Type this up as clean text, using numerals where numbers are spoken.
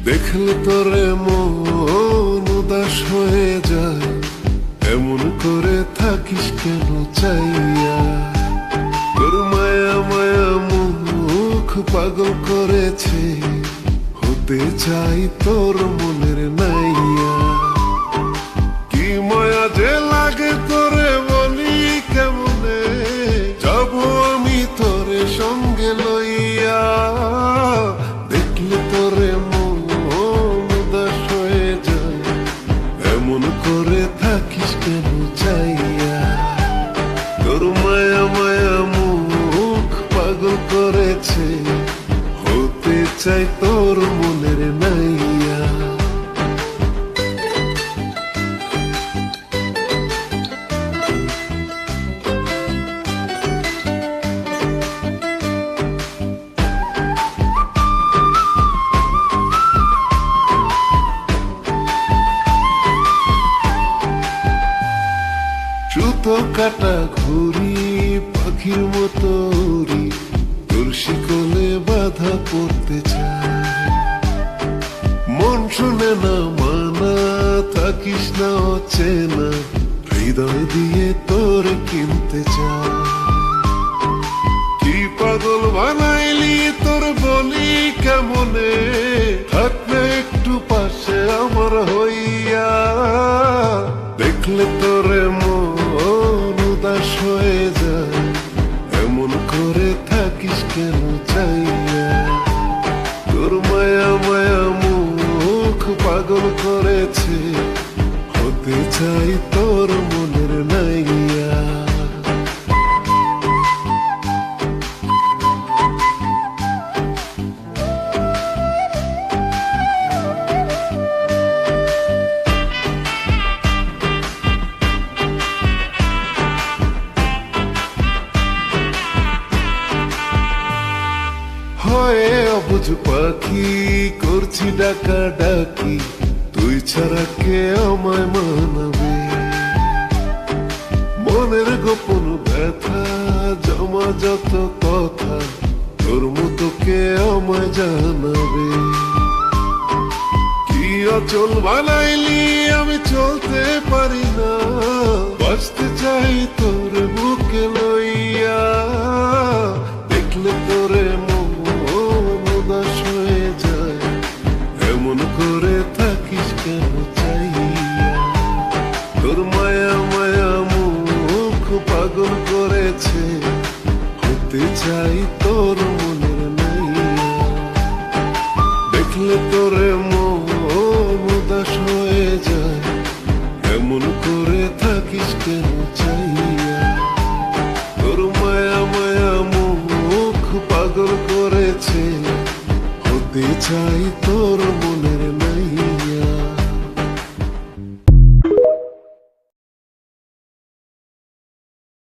দেখলে তোরে মন উদাস হয়ে যায়, এমন করে থাকিস কেন চাইয়া? তোর মায়া মায়া মুখ পাগল করেছে, হতে চাই তোর মনের নাইয়া। কি মায়া যে লাগে তোরে বলি কেমনে, যাব আমি তোরে সঙ্গে লইয়া। দেখলে তোরে করে থাকিস কেন চাইয়া? তোর মায়া মায়া মুখ পাগল করেছে, হতে চাই তোর মনের নাইয়া। সুতো কাটা ঘুরি পাখির মতো উড়ি, তোর শিকলে বাধা পড়তে চায়। মন শুনে না মানা, থাকিস না অচেনা, হৃদয় দিয়ে তোর কিনতে চায়। কি পাগল বানাইলি তোর বলি কেমনে, থাকলে একটু পাশে আমার হইয়া। দেখলে তোরে উদাস হয়ে যায়, এমন করে থাকিস কেন চাইয়া? তোর মায়া মায়া মুখ পাগল করেছে, হতে চাই তোর মনের নাইয়া। হয়ে অবুঝ পাখি করছি ডাকা ডাকি, তুই ছাড়া কে আমায় মানাবে? মনের গোপন ব্যথা জমা যত কথা, তোর মতো কে আমায় জানাবে? কি অচল বানাইলি আমি চলতে পারি না, বাঁচতে চাই তোর বুকে লইয়া। দেখলে তোরে উদাস হয়ে যায়, এমন করে থাকিস কেন চাইয়া? তোর মায়া মায়া মুখ পাগল করেছে, হতে চাই তোর মনের নাইয়া। দেখলে তোরে উদাস হয়ে যায়, এমন করে থাকিস কেন চাইয়া? তোর মায়া মায়া মুখ পাগল করেছে, হতে চাই তোর মন।